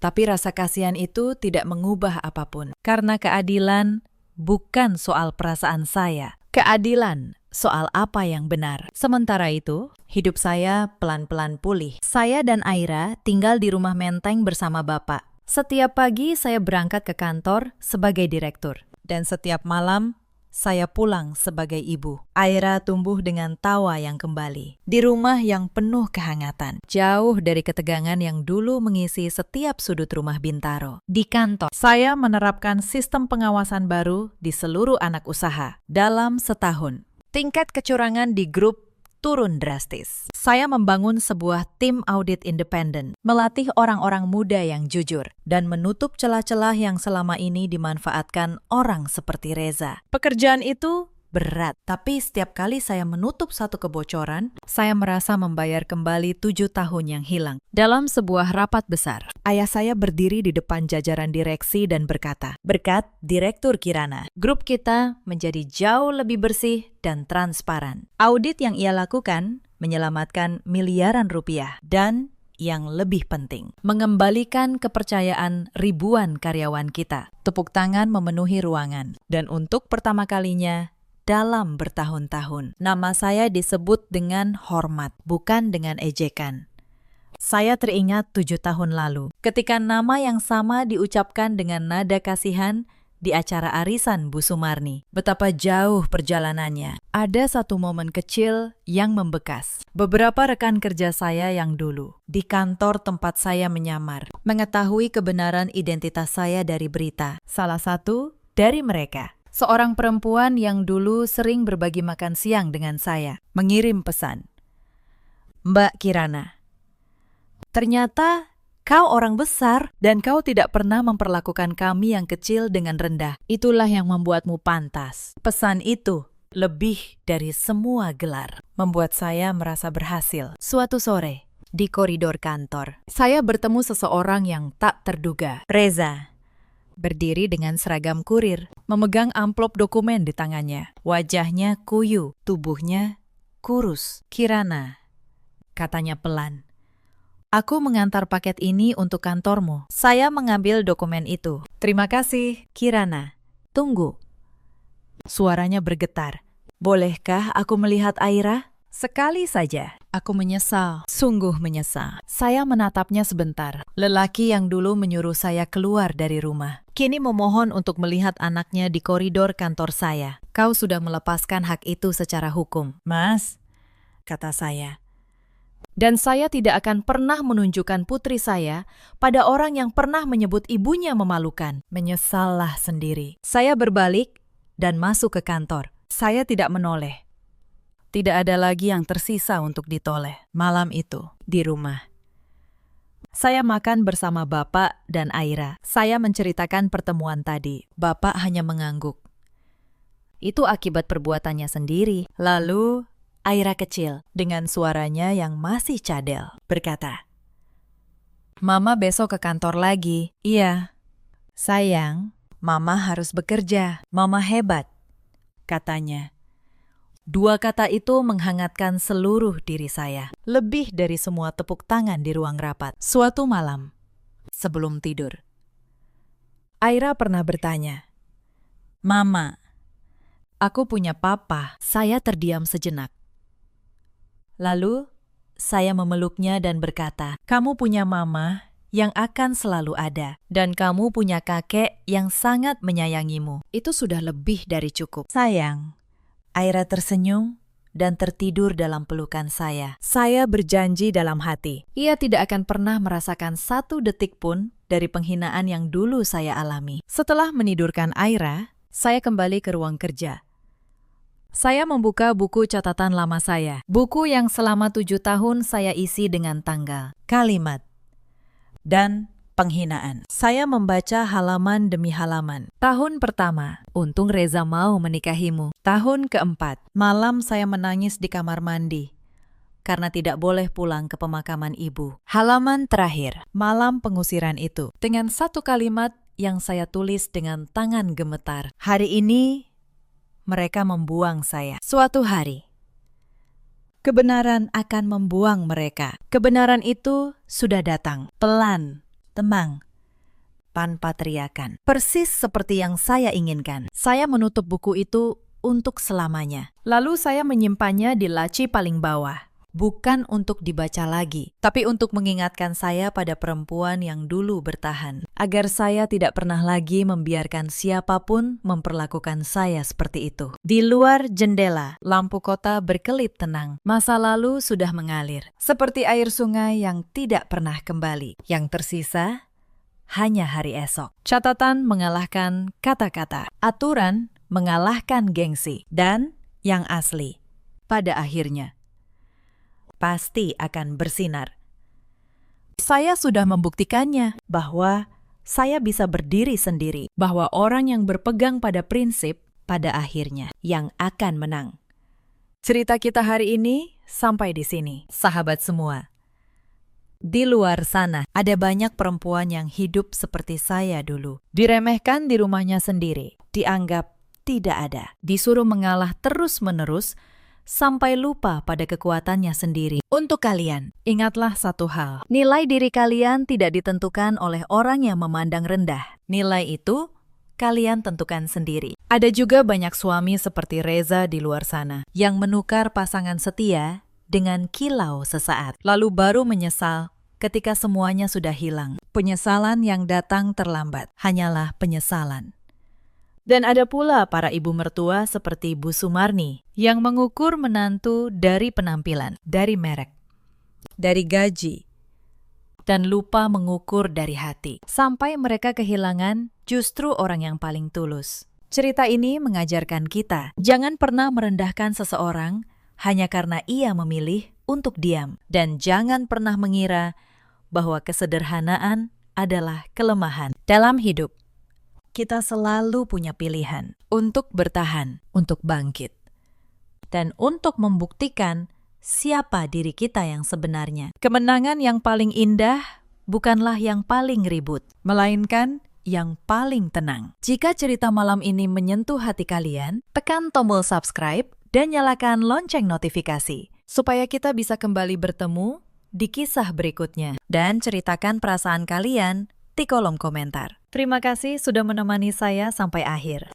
Tapi rasa kasihan itu tidak mengubah apapun. Karena keadilan bukan soal perasaan saya. Keadilan soal apa yang benar. Sementara itu, hidup saya pelan-pelan pulih. Saya dan Aira tinggal di rumah menteng bersama bapak. Setiap pagi saya berangkat ke kantor sebagai direktur. Dan setiap malam saya pulang sebagai ibu. Aira tumbuh dengan tawa yang kembali. Di rumah yang penuh kehangatan. Jauh dari ketegangan yang dulu mengisi setiap sudut rumah Bintaro. Di kantor, saya menerapkan sistem pengawasan baru di seluruh anak usaha. Dalam setahun, tingkat kecurangan di grup turun drastis. Saya membangun sebuah tim audit independen, melatih orang-orang muda yang jujur, dan menutup celah-celah yang selama ini dimanfaatkan orang seperti Reza. Pekerjaan itu berat, tapi setiap kali saya menutup satu kebocoran, saya merasa membayar kembali 7 tahun yang hilang. Dalam sebuah rapat besar, ayah saya berdiri di depan jajaran direksi dan berkata, "Berkat Direktur Kirana, grup kita menjadi jauh lebih bersih dan transparan. Audit yang ia lakukan menyelamatkan miliaran rupiah dan yang lebih penting, mengembalikan kepercayaan ribuan karyawan kita." Tepuk tangan memenuhi ruangan, dan untuk pertama kalinya dalam bertahun-tahun, nama saya disebut dengan hormat, bukan dengan ejekan. Saya teringat 7 tahun lalu, ketika nama yang sama diucapkan dengan nada kasihan di acara arisan Bu Sumarni. Betapa jauh perjalanannya. Ada satu momen kecil yang membekas. Beberapa rekan kerja saya yang dulu di kantor tempat saya menyamar mengetahui kebenaran identitas saya dari berita. Salah satu dari mereka, seorang perempuan yang dulu sering berbagi makan siang dengan saya, mengirim pesan. Mbak Kirana, ternyata kau orang besar dan kau tidak pernah memperlakukan kami yang kecil dengan rendah. Itulah yang membuatmu pantas. Pesan itu lebih dari semua gelar, membuat saya merasa berhasil. Suatu sore, di koridor kantor, saya bertemu seseorang yang tak terduga. Reza, berdiri dengan seragam kurir, memegang amplop dokumen di tangannya. Wajahnya kuyu, tubuhnya kurus. Kirana, katanya pelan. Aku mengantar paket ini untuk kantormu. Saya mengambil dokumen itu. Terima kasih, Kirana. Tunggu. Suaranya bergetar. Bolehkah aku melihat Aira? Sekali saja. Aku menyesal, sungguh menyesal. Saya menatapnya sebentar. Lelaki yang dulu menyuruh saya keluar dari rumah kini memohon untuk melihat anaknya di koridor kantor saya. Kau sudah melepaskan hak itu secara hukum. Mas, kata saya. Dan saya tidak akan pernah menunjukkan putri saya pada orang yang pernah menyebut ibunya memalukan. Menyesallah sendiri. Saya berbalik dan masuk ke kantor. Saya tidak menoleh. Tidak ada lagi yang tersisa untuk ditoleh. Malam itu, di rumah, saya makan bersama Bapak dan Aira. Saya menceritakan pertemuan tadi. Bapak hanya mengangguk. Itu akibat perbuatannya sendiri. Lalu Aira kecil, dengan suaranya yang masih cadel, berkata, Mama besok ke kantor lagi. Iya. Sayang, Mama harus bekerja. Mama hebat, katanya. Dua kata itu menghangatkan seluruh diri saya, lebih dari semua tepuk tangan di ruang rapat. Suatu malam, sebelum tidur, Aira pernah bertanya, Mama, aku punya papa. Saya terdiam sejenak. Lalu, saya memeluknya dan berkata, kamu punya mama yang akan selalu ada, dan kamu punya kakek yang sangat menyayangimu. Itu sudah lebih dari cukup. Sayang, Aira tersenyum dan tertidur dalam pelukan saya. Saya berjanji dalam hati, ia tidak akan pernah merasakan satu detik pun dari penghinaan yang dulu saya alami. Setelah menidurkan Aira, saya kembali ke ruang kerja. Saya membuka buku catatan lama saya. Buku yang selama 7 tahun saya isi dengan tanggal, kalimat, dan penghinaan. Saya membaca halaman demi halaman. Tahun pertama, untung Reza mau menikahimu. Tahun keempat, malam saya menangis di kamar mandi karena tidak boleh pulang ke pemakaman ibu. Halaman terakhir, malam pengusiran itu, dengan satu kalimat yang saya tulis dengan tangan gemetar. Hari ini, mereka membuang saya. Suatu hari, kebenaran akan membuang mereka. Kebenaran itu sudah datang, pelan, tenang, tanpa teriakan. Persis seperti yang saya inginkan. Saya menutup buku itu untuk selamanya. Lalu saya menyimpannya di laci paling bawah. Bukan untuk dibaca lagi, tapi untuk mengingatkan saya pada perempuan yang dulu bertahan, agar saya tidak pernah lagi membiarkan siapapun memperlakukan saya seperti itu. Di luar jendela, lampu kota berkelip tenang. Masa lalu sudah mengalir, seperti air sungai yang tidak pernah kembali. Yang tersisa hanya hari esok. Catatan mengalahkan kata-kata, aturan mengalahkan gengsi, dan yang asli, pada akhirnya, pasti akan bersinar. Saya sudah membuktikannya bahwa saya bisa berdiri sendiri, bahwa orang yang berpegang pada prinsip pada akhirnya yang akan menang. Cerita kita hari ini sampai di sini, sahabat semua. Di luar sana, ada banyak perempuan yang hidup seperti saya dulu. Diremehkan di rumahnya sendiri, dianggap tidak ada, disuruh mengalah terus-menerus, sampai lupa pada kekuatannya sendiri. Untuk kalian, ingatlah satu hal. Nilai diri kalian tidak ditentukan oleh orang yang memandang rendah. Nilai itu kalian tentukan sendiri. Ada juga banyak suami seperti Reza di luar sana yang menukar pasangan setia dengan kilau sesaat, lalu baru menyesal ketika semuanya sudah hilang. Penyesalan yang datang terlambat hanyalah penyesalan. Dan ada pula para ibu mertua seperti Bu Sumarni yang mengukur menantu dari penampilan, dari merek, dari gaji, dan lupa mengukur dari hati. Sampai mereka kehilangan justru orang yang paling tulus. Cerita ini mengajarkan kita, jangan pernah merendahkan seseorang hanya karena ia memilih untuk diam. Dan jangan pernah mengira bahwa kesederhanaan adalah kelemahan. Dalam hidup, kita selalu punya pilihan untuk bertahan, untuk bangkit, dan untuk membuktikan siapa diri kita yang sebenarnya. Kemenangan yang paling indah bukanlah yang paling ribut, melainkan yang paling tenang. Jika cerita malam ini menyentuh hati kalian, tekan tombol subscribe dan nyalakan lonceng notifikasi, supaya kita bisa kembali bertemu di kisah berikutnya. Dan ceritakan perasaan kalian di kolom komentar. Terima kasih sudah menemani saya sampai akhir.